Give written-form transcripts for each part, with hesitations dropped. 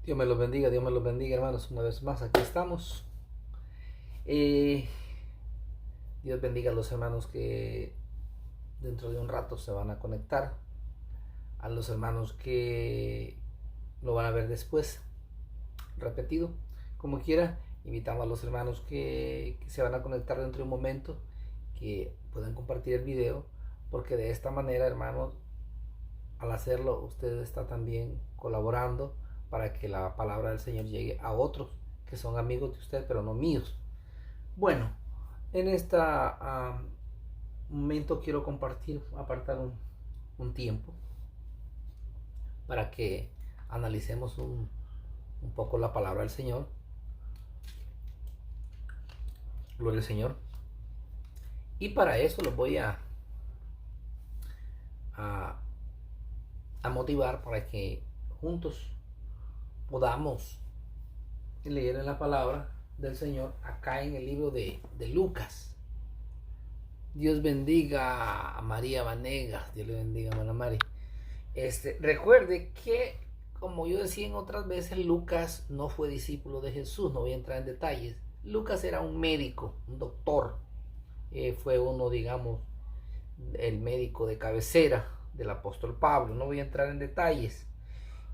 Dios me los bendiga, hermanos. Una vez más, aquí estamos. Eh, Dios bendiga a los hermanos que dentro de un rato se van a conectar, a los hermanos que lo van a ver después, repetido, como quiera. Invitamos a los hermanos que se van a conectar dentro de un momento, que puedan compartir el video, porque de esta manera, hermanos, al hacerlo, usted está también colaborando para que la palabra del Señor llegue a otros que son amigos de usted, pero no míos. Bueno, en este momento quiero compartir, apartar un tiempo para que analicemos un poco la palabra del Señor. Gloria al Señor. Y para eso los voy a motivar para que juntos podamos leer en la palabra del Señor acá en el libro de Lucas. Dios bendiga a María Vanegas, Dios le bendiga a Mana Mari. Recuerde que, como yo decía en otras veces, Lucas no fue discípulo de Jesús, no voy a entrar en detalles. Lucas era un médico, un doctor, fue uno, digamos, el médico de cabecera del apóstol Pablo, no voy a entrar en detalles.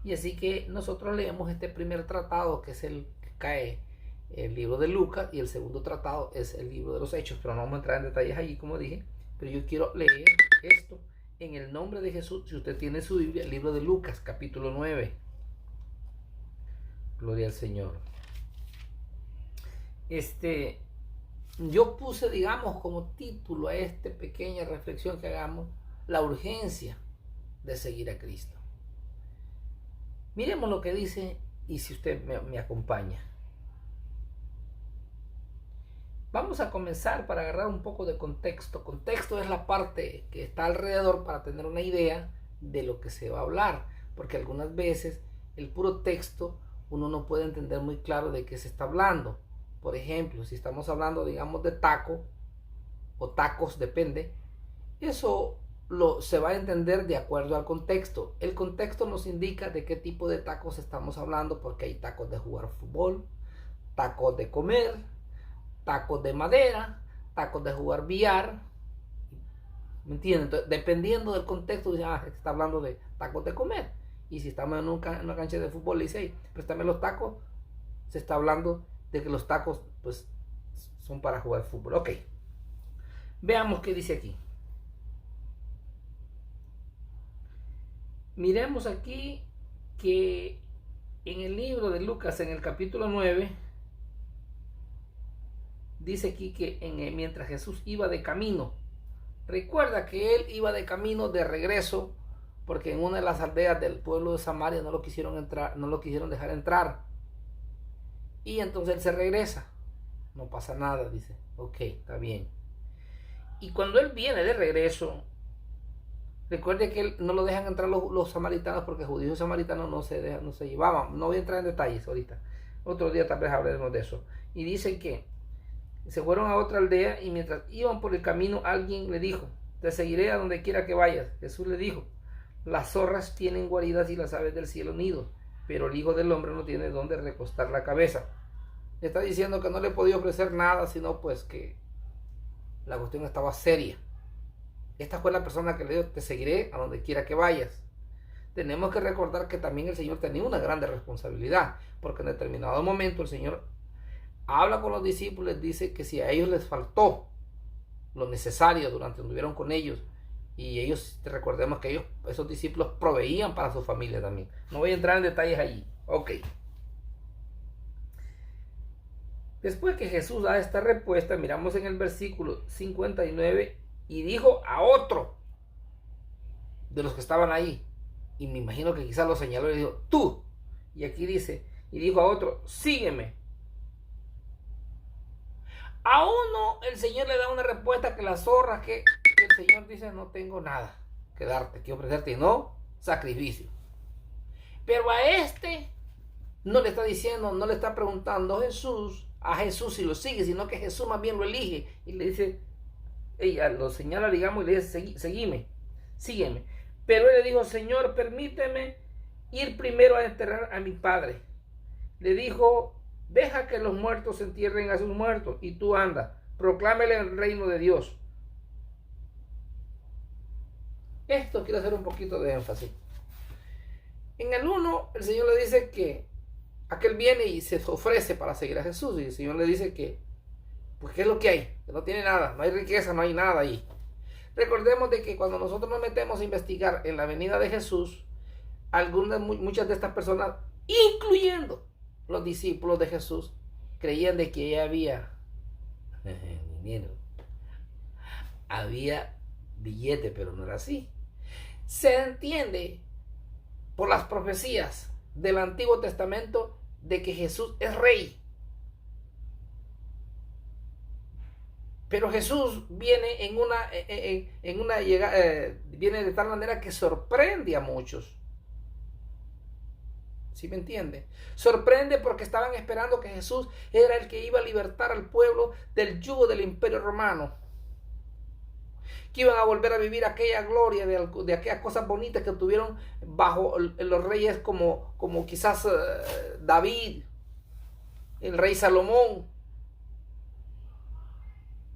Y así que nosotros leemos este primer tratado, que es el que cae el libro de Lucas, y el segundo tratado es el libro de los Hechos, pero no vamos a entrar en detalles allí, como dije, pero yo quiero leer esto en el nombre de Jesús. Si usted tiene su Biblia, el libro de Lucas, capítulo 9. Gloria al Señor. Yo puse, digamos, como título a esta pequeña reflexión que hagamos, la urgencia de seguir a Cristo. Miremos lo que dice, y si usted me acompaña. Vamos a comenzar para agarrar un poco de contexto. Contexto es la parte que está alrededor para tener una idea de lo que se va a hablar, porque algunas veces el puro texto uno no puede entender muy claro de qué se está hablando. Por ejemplo, si estamos hablando, digamos, de taco o tacos, depende, eso se va a entender de acuerdo al contexto. El contexto nos indica de qué tipo de tacos estamos hablando, porque hay tacos de jugar fútbol, tacos de comer, tacos de madera, tacos de jugar billar. ¿Me entienden? Entonces, dependiendo del contexto, dice, está hablando de tacos de comer. Y si estamos en una cancha de fútbol, le dice, hey, préstame los tacos, se está hablando de que los tacos, pues, son para jugar fútbol. Ok. Veamos qué dice aquí. Miremos aquí que en el libro de Lucas, en el capítulo 9, dice aquí que mientras Jesús iba de camino, recuerda que él iba de camino de regreso, porque en una de las aldeas del pueblo de Samaria no lo quisieron dejar entrar. Y entonces él se regresa. No pasa nada, dice. Ok, está bien. Y cuando él viene de regreso, recuerde que no lo dejan entrar los samaritanos, porque judíos y samaritanos no se llevaban. No voy a entrar en detalles ahorita. Otro día tal vez hablaremos de eso. Y dicen que se fueron a otra aldea, y mientras iban por el camino, alguien le dijo, te seguiré a donde quiera que vayas. Jesús le dijo, las zorras tienen guaridas y las aves del cielo nidos, pero el Hijo del Hombre no tiene dónde recostar la cabeza. Le está diciendo que no le podía ofrecer nada, sino pues que la cuestión estaba seria. Esta fue la persona que le dijo, te seguiré a donde quiera que vayas. Tenemos que recordar que también el Señor tenía una grande responsabilidad, porque en determinado momento el Señor habla con los discípulos, dice que si a ellos les faltó lo necesario durante que estuvieron con ellos, y ellos, recordemos que esos discípulos proveían para su familia también. No voy a entrar en detalles allí. Ok. Después que Jesús da esta respuesta, miramos en el versículo 59, y dijo a otro de los que estaban ahí, y me imagino que quizás lo señaló y le dijo, tú. Y aquí dice, y dijo a otro, sígueme. A uno el Señor le da una respuesta que la zorra, que el Señor dice, no tengo nada que darte, que ofrecerte, no sacrificio. Pero a este no le está diciendo, no le está preguntando a Jesús si lo sigue, sino que Jesús más bien lo elige y le dice, ella lo señala, digamos, y le dice, sígueme. Pero él le dijo, Señor, permíteme ir primero a enterrar a mi padre. le dijo: deja que los muertos entierren a sus muertos y tú anda, proclámele el reino de Dios. Esto quiero hacer un poquito de énfasis. En el 1, el Señor le dice que aquel viene y se ofrece para seguir a Jesús. Y el Señor le dice que, pues, ¿qué es lo que hay? Que no tiene nada, no hay riqueza, no hay nada ahí. Recordemos de que cuando nosotros nos metemos a investigar en la venida de Jesús, muchas de estas personas, incluyendo los discípulos de Jesús, creían de que ya había dinero, había billete, pero no era así. Se entiende por las profecías del Antiguo Testamento de que Jesús es rey. Pero Jesús viene viene de tal manera que sorprende a muchos. ¿Sí me entiende? Sorprende porque estaban esperando que Jesús era el que iba a libertar al pueblo del yugo del Imperio Romano, que iban a volver a vivir aquella gloria de aquellas cosas bonitas que tuvieron bajo los reyes como quizás David, el rey Salomón,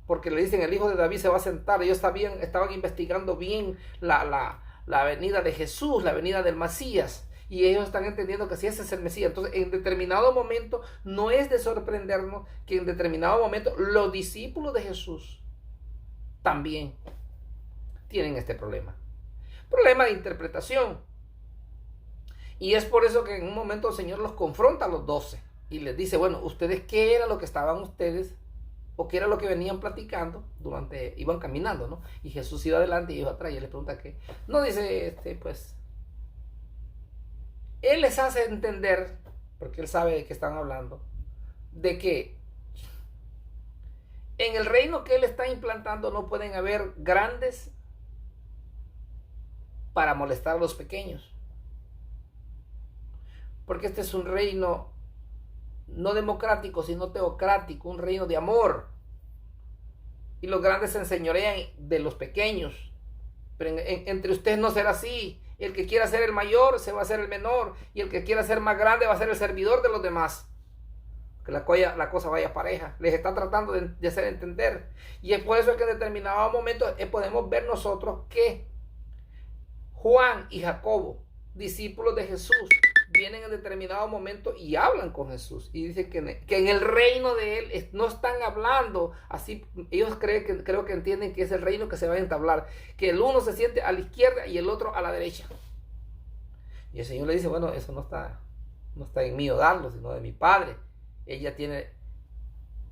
porque le dicen: el hijo de David se va a sentar. Ellos estaban investigando bien la venida de Jesús, la venida del Mesías, y ellos están entendiendo que sí, ese es el Mesías. Entonces, en determinado momento, no es de sorprendernos que en determinado momento los discípulos de Jesús también tienen este problema de interpretación. Y es por eso que en un momento el Señor los confronta a los 12 y les dice: bueno, ¿ustedes qué era lo que estaban ustedes, o qué era lo que venían platicando iban caminando, ¿no? Y Jesús iba adelante y iba atrás, y él les pregunta qué. No, dice, pues, él les hace entender, porque él sabe de qué están hablando, de que en el reino que él está implantando no pueden haber grandes para molestar a los pequeños, porque este es un reino no democrático, sino teocrático, un reino de amor, y los grandes se enseñorean de los pequeños. Pero entre ustedes no será así. El que quiera ser el mayor se va a ser el menor, y el que quiera ser más grande va a ser el servidor de los demás. Que la cosa vaya pareja. Les está tratando de hacer entender, y es por eso que en determinados momentos podemos ver nosotros que Juan y Jacobo, discípulos de Jesús, vienen en determinado momento y hablan con Jesús, y dice que en el reino de él no están hablando así. Ellos creo que entienden que es el reino que se va a entablar, que el uno se siente a la izquierda y el otro a la derecha. Y el Señor le dice: bueno, eso no está en mí o darlo, sino de mi Padre. Ella tiene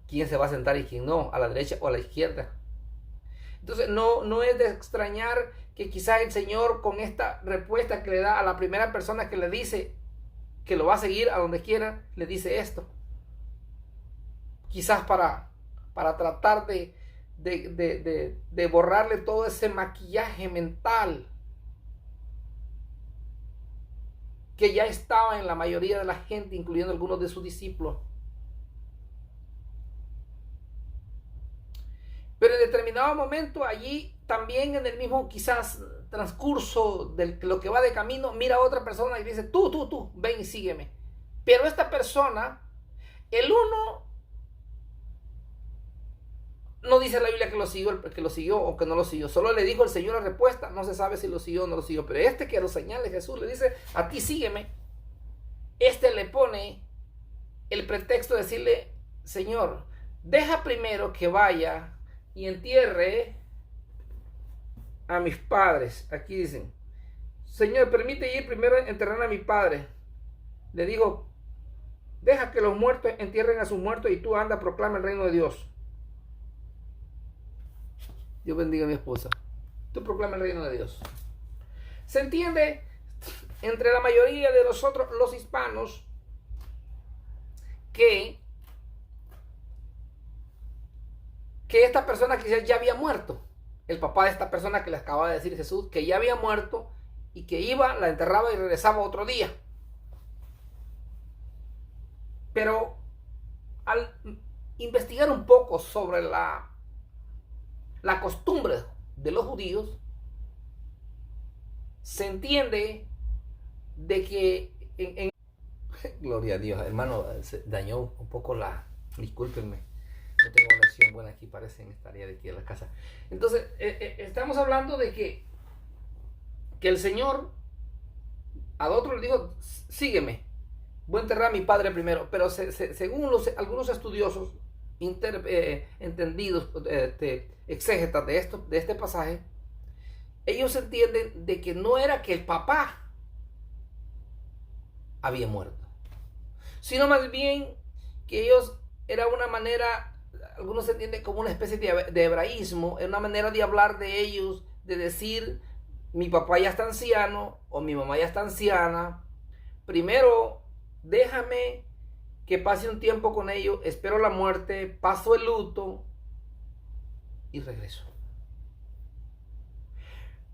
quién se va a sentar y quién no, a la derecha o a la izquierda. Entonces no es de extrañar que quizás el Señor, con esta respuesta que le da a la primera persona que le dice que lo va a seguir a donde quiera, le dice esto. Quizás para tratar de borrarle todo ese maquillaje mental que ya estaba en la mayoría de la gente, incluyendo algunos de sus discípulos. Pero en determinado momento, allí también, en el mismo quizás transcurso de lo que va de camino, mira a otra persona y dice: tú, ven y sígueme. Pero esta persona, el uno, no dice la Biblia que lo siguió o que no lo siguió. Solo le dijo el Señor la respuesta. No se sabe si lo siguió o no lo siguió. Pero este que lo señale Jesús le dice: a ti sígueme. Este le pone el pretexto de decirle: Señor, deja primero que vaya y entierre a mis padres. Aquí dicen: Señor, permite ir primero a enterrar a mi padre. Le digo: deja que los muertos entierren a sus muertos y tú anda, proclama el reino de Dios. Dios bendiga a mi esposa. Tú proclama el reino de Dios. ¿Se entiende? Entre la mayoría de nosotros, los hispanos, que esta persona quizás ya había muerto. El papá de esta persona que le acaba de decir Jesús, que ya había muerto y que iba, la enterraba y regresaba otro día. Pero al investigar un poco sobre la costumbre de los judíos, se entiende de que Gloria a Dios. Hermano, se dañó un poco discúlpenme. No tengo conexión buena aquí, parece, en esta área de aquí de la casa. Entonces, estamos hablando de que el Señor al otro le dijo, sígueme. Voy a enterrar a mi padre primero. Pero según algunos estudiosos entendidos, exégetas de este pasaje, ellos entienden de que no era que el papá había muerto, sino más bien que ellos era una manera, algunos entienden como una especie de hebraísmo, es una manera de hablar de ellos, de decir, mi papá ya está anciano o mi mamá ya está anciana, primero déjame que pase un tiempo con ellos, espero la muerte, paso el luto y regreso.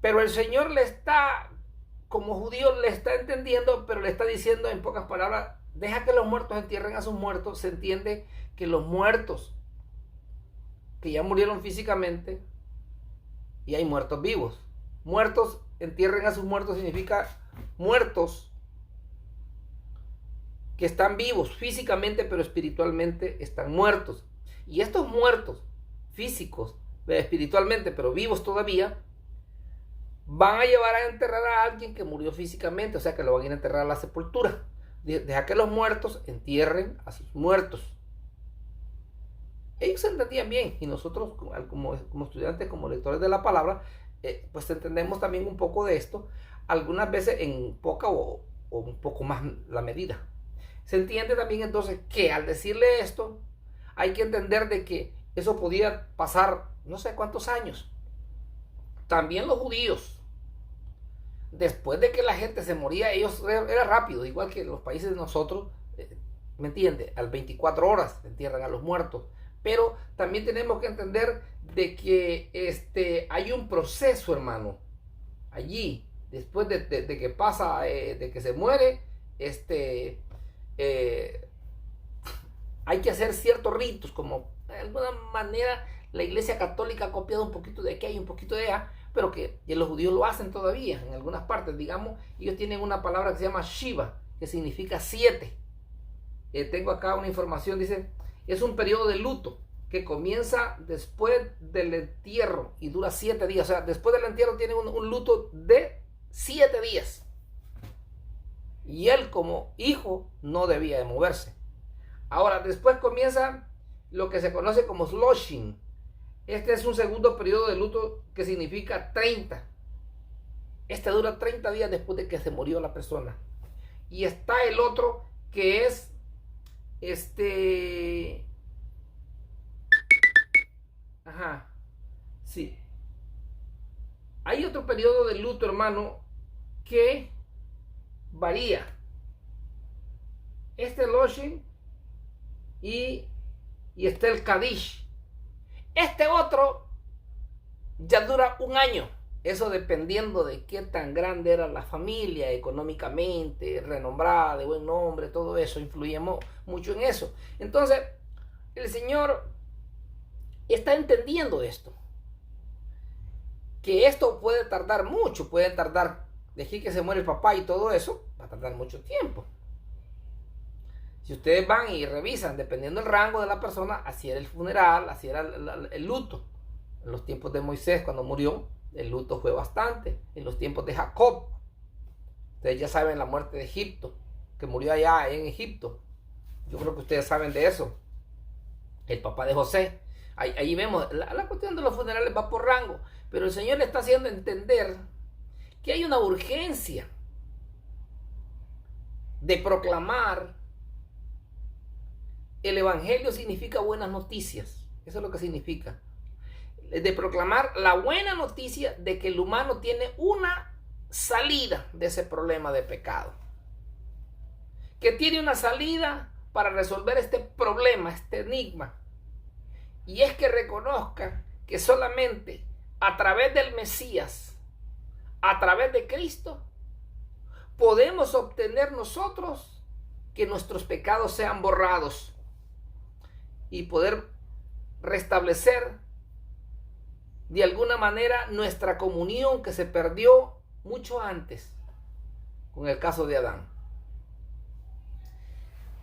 Pero el Señor le está, como judío, le está entendiendo, pero le está diciendo en pocas palabras, deja que los muertos entierren a sus muertos. Se entiende que los muertos que ya murieron físicamente, y hay muertos vivos. Muertos, entierren a sus muertos, significa muertos que están vivos físicamente, pero espiritualmente están muertos. Y estos muertos físicos, espiritualmente, pero vivos todavía, van a llevar a enterrar a alguien que murió físicamente, o sea que lo van a ir a enterrar a la sepultura. Deja que los muertos entierren a sus muertos. Ellos se entendían bien, y nosotros como estudiantes, como lectores de la palabra, pues entendemos también un poco de esto, algunas veces en poca o un poco más la medida. Se entiende también entonces que al decirle esto, hay que entender de que eso podía pasar no sé cuántos años. También los judíos, después de que la gente se moría, ellos era rápido, igual que los países de nosotros, ¿me entiende? Al 24 horas entierran a los muertos. Pero también tenemos que entender de que hay un proceso, hermano. Allí, después de que pasa, de que se muere, hay que hacer ciertos ritos, como de alguna manera la Iglesia Católica ha copiado un poquito de aquí y un poquito de allá, pero que los judíos lo hacen todavía en algunas partes. Digamos, ellos tienen una palabra que se llama Shiva, que significa 7. Tengo acá una información, dice, es un periodo de luto que comienza después del entierro y dura 7 días. O sea, después del entierro tienen un luto de 7 días. Y él como hijo no debía de moverse. Ahora, después comienza lo que se conoce como Sloshing. Este es un segundo periodo de luto que significa 30. Este dura 30 días después de que se murió la persona. Y está el otro que es sí. Hay otro periodo de luto, hermano, que varía. Loshing y está el Kadish. Este otro ya dura un año. Eso dependiendo de qué tan grande era la familia, económicamente, renombrada, de buen nombre, todo eso influye mucho en eso. Entonces, el Señor está entendiendo esto. Que esto puede tardar mucho, puede tardar, de aquí que se muere el papá y todo eso, va a tardar mucho tiempo. Si ustedes van y revisan, dependiendo del rango de la persona, así era el funeral, así era el luto. En los tiempos de Moisés, cuando murió, el luto fue bastante. En los tiempos de Jacob, ustedes ya saben la muerte de Egipto, que murió allá en Egipto. Yo creo que ustedes saben de eso. El papá de José. Ahí vemos, la cuestión de los funerales va por rango. Pero el Señor le está haciendo entender que hay una urgencia de proclamar. El evangelio significa buenas noticias. Eso es lo que significa. De proclamar la buena noticia de que el humano tiene una salida de ese problema de pecado. Que tiene una salida para resolver este problema, este enigma. Y es que reconozca que solamente a través del Mesías, a través de Cristo, podemos obtener nosotros que nuestros pecados sean borrados y poder restablecer de alguna manera nuestra comunión que se perdió mucho antes con el caso de Adán.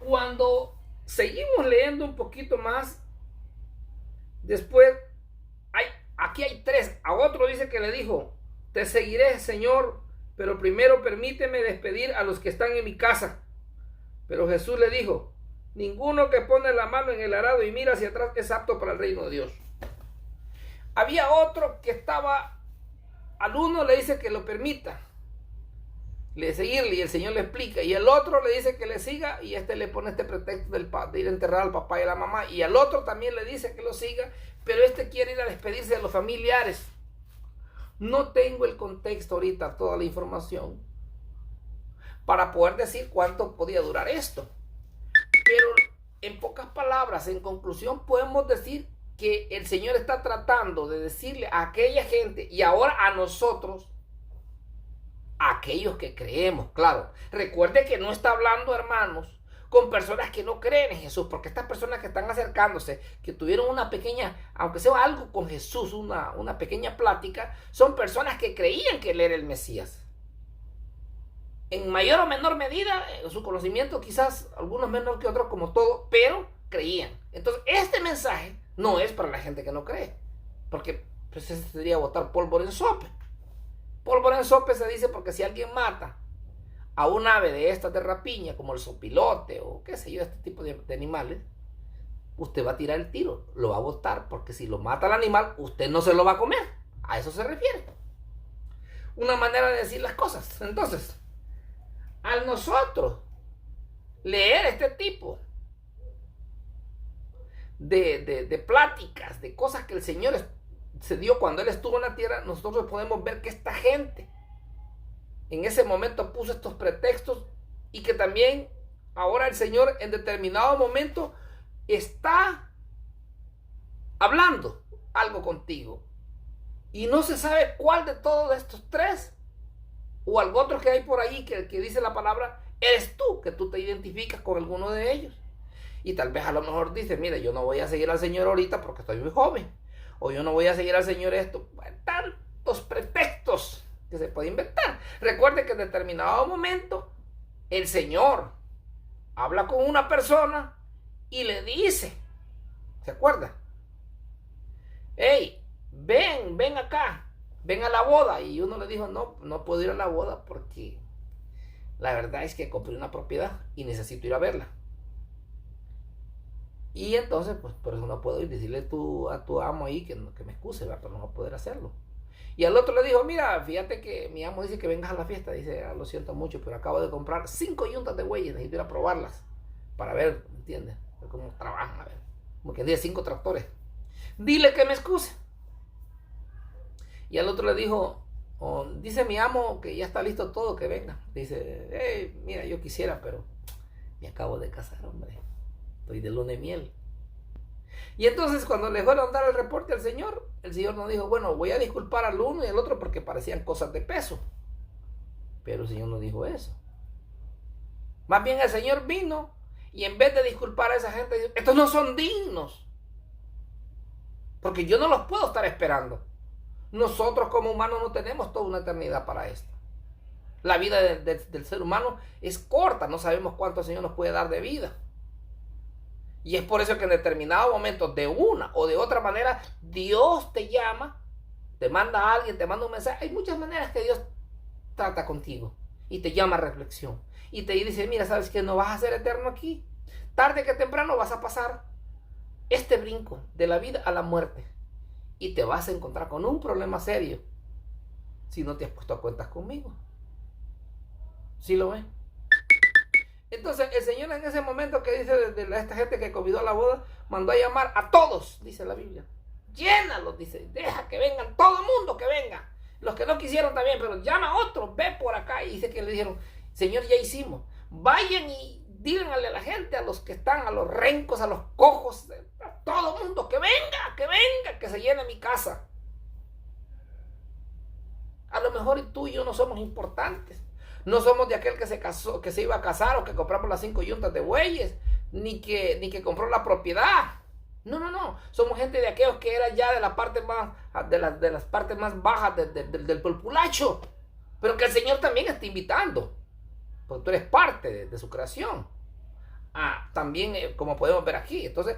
Cuando seguimos leyendo un poquito más, después, aquí hay tres. A otro dice que le dijo: te seguiré, Señor, pero primero permíteme despedir a los que están en mi casa. Pero Jesús le dijo: ninguno que pone la mano en el arado y mira hacia atrás es apto para el reino de Dios. Había otro que estaba, al uno le dice que lo permita le seguirle, y el Señor le explica, y el otro le dice que le siga, y le pone este pretexto de ir a enterrar al papá y a la mamá, y al otro también le dice que lo siga, pero quiere ir a despedirse de los familiares. No tengo el contexto ahorita, toda la información, para poder decir cuánto podía durar esto, pero en pocas palabras, en conclusión, podemos decir que el Señor está tratando de decirle a aquella gente, y ahora a nosotros, aquellos que creemos, claro. Recuerde que no está hablando, hermanos, con personas que no creen en Jesús, porque estas personas que están acercándose, que tuvieron una pequeña, aunque sea algo con Jesús, una pequeña plática, son personas que creían que él era el Mesías. En mayor o menor medida, su conocimiento quizás, algunos menor que otros, como todo, pero creían. Entonces, este mensaje no es para la gente que no cree, porque pues ese sería botar pólvora en sope. Pólvora en sope se dice porque si alguien mata a un ave de estas de rapiña, como el sopilote o qué sé yo, este tipo de animales, usted va a tirar el tiro, lo va a botar, porque si lo mata el animal, usted no se lo va a comer. A eso se refiere. Una manera de decir las cosas. Entonces, al nosotros leer este tipo de pláticas, de cosas que el Señor se dio cuando él estuvo en la tierra, nosotros podemos ver que esta gente en ese momento puso estos pretextos, y que también ahora el Señor en determinado momento está hablando algo contigo, y no se sabe cuál de todos estos tres o algo otro que hay por ahí que dice la palabra eres tú, que tú te identificas con alguno de ellos, y tal vez a lo mejor dices: mira, yo no voy a seguir al Señor ahorita porque estoy muy joven, o yo no voy a seguir al Señor esto. Tantos pretextos que se puede inventar. Recuerde que en determinado momento el Señor habla con una persona y le dice, ¿se acuerda? Hey, ven acá, ven a la boda. Y uno le dijo: no puedo ir a la boda porque la verdad es que compré una propiedad y necesito ir a verla. Y entonces, pues por eso no puedo ir. Decirle a tu amo ahí que me excuse, ¿verdad? Pero no va a poder hacerlo. Y al otro le dijo: mira, fíjate que mi amo dice que vengas a la fiesta. Dice: lo siento mucho, pero acabo de comprar 5 yuntas de bueyes, necesito ir a probarlas para ver, ¿entiendes? Ver cómo trabajan, a ver. Como que dice 5 tractores. Dile que me excuse. Y al otro le dijo: dice mi amo que ya está listo todo, que venga. Dice: hey, mira, yo quisiera, pero me acabo de casar, hombre. Estoy de luna de miel. Y entonces cuando le fueron a dar el reporte al Señor, el Señor nos dijo: bueno, voy a disculpar al uno y al otro porque parecían cosas de peso. Pero el Señor no dijo eso. Más bien el Señor vino y en vez de disculpar a esa gente, dijo: estos no son dignos, porque yo no los puedo estar esperando. Nosotros como humanos no tenemos toda una eternidad para esto. La vida del ser humano es corta, no sabemos cuánto el Señor nos puede dar de vida. Y es por eso que en determinados momentos, de una o de otra manera, Dios te llama, te manda a alguien, te manda un mensaje. Hay muchas maneras que Dios trata contigo y te llama a reflexión. Y te dice: mira, ¿sabes que no vas a ser eterno aquí? Tarde que temprano vas a pasar este brinco de la vida a la muerte. Y te vas a encontrar con un problema serio si no te has puesto a cuentas conmigo. ¿Sí lo ven? Entonces el Señor en ese momento que dice de esta gente que convidó a la boda, mandó a llamar a todos, dice la Biblia. Llénalos, dice, deja que vengan, todo el mundo que venga. Los que no quisieron también, pero llama a otros, ve por acá. Y dice que le dijeron: Señor, ya hicimos. Vayan y díganle a la gente, a los que están, a los rencos, a los cojos, a todo el mundo, que venga, que se llene mi casa. A lo mejor tú y yo no somos importantes. No somos de aquel que se casó, que se iba a casar, o que compramos las 5 yuntas de bueyes, ni que compró la propiedad. No. Somos gente de aquellos que eran ya de la parte más, de las partes más bajas del populacho. Pero que el Señor también está invitando, porque tú eres parte de su creación, a también, como podemos ver aquí. Entonces,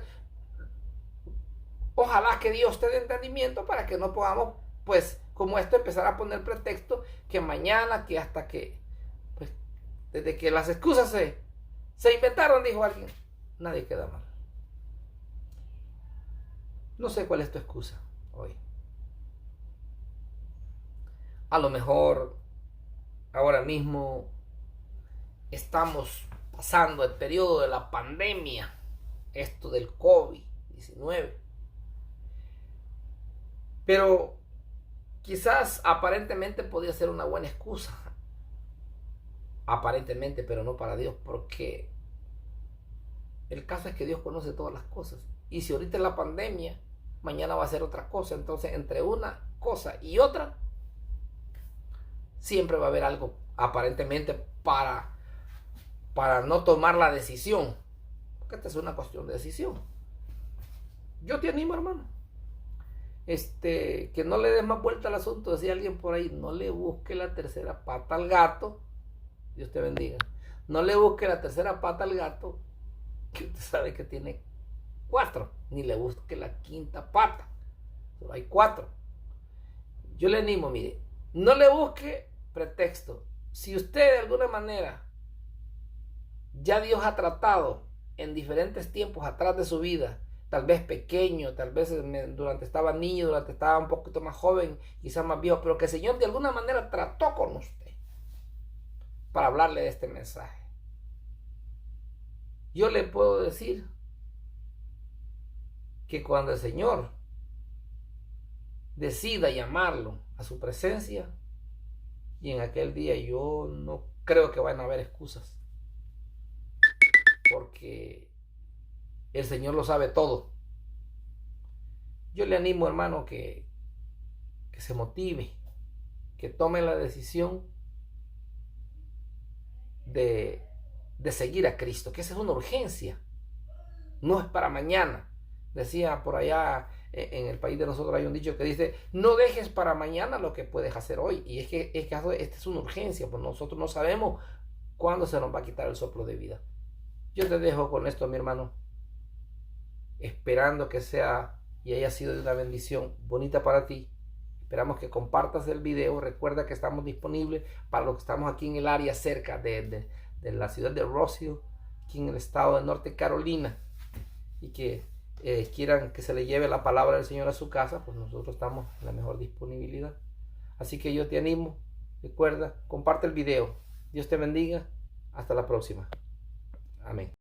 ojalá que Dios te dé entendimiento para que no podamos, pues, como esto, empezar a poner pretexto que mañana, que hasta que, pues, desde que las excusas se inventaron, dijo alguien, nadie queda mal. No sé cuál es tu excusa hoy. A lo mejor ahora mismo estamos pasando el periodo de la pandemia, esto del COVID-19. Pero quizás aparentemente podría ser una buena excusa. Aparentemente, pero no para Dios, porque el caso es que Dios conoce todas las cosas. Y si ahorita es la pandemia, mañana va a ser otra cosa. Entonces, entre una cosa y otra, siempre va a haber algo aparentemente para no tomar la decisión. Porque esta es una cuestión de decisión. Yo te animo, hermano. Que no le des más vuelta al asunto. Decía alguien por ahí, no le busque la tercera pata al gato. Dios te bendiga. No le busque la tercera pata al gato, que usted sabe que tiene 4. Ni le busque la quinta pata. Solo hay 4. Yo le animo, mire, no le busque pretexto. Si usted de alguna manera ya Dios ha tratado en diferentes tiempos atrás de su vida, tal vez pequeño, tal vez durante estaba niño, durante estaba un poquito más joven, quizás más viejo, pero que el Señor de alguna manera trató con usted para hablarle de este mensaje. Yo le puedo decir que cuando el Señor decida llamarlo a su presencia, y en aquel día yo no creo que vayan a haber excusas, porque el Señor lo sabe todo. Yo le animo, hermano, que se motive, que tome la decisión de seguir a Cristo, que esa es una urgencia, no es para mañana. Decía por allá en el país de nosotros, hay un dicho que dice, no dejes para mañana lo que puedes hacer hoy. Y es que esta es una urgencia, pues nosotros no sabemos cuándo se nos va a quitar el soplo de vida. Yo te dejo con esto, mi hermano, esperando que sea y haya sido de una bendición bonita para ti. Esperamos que compartas el video. Recuerda que estamos disponibles para los que estamos aquí en el área cerca de la ciudad de Roseville, aquí en el estado de Norte Carolina, y que quieran que se le lleve la palabra del Señor a su casa, pues nosotros estamos en la mejor disponibilidad. Así que yo te animo, recuerda, comparte el video. Dios te bendiga. Hasta la próxima. Amén.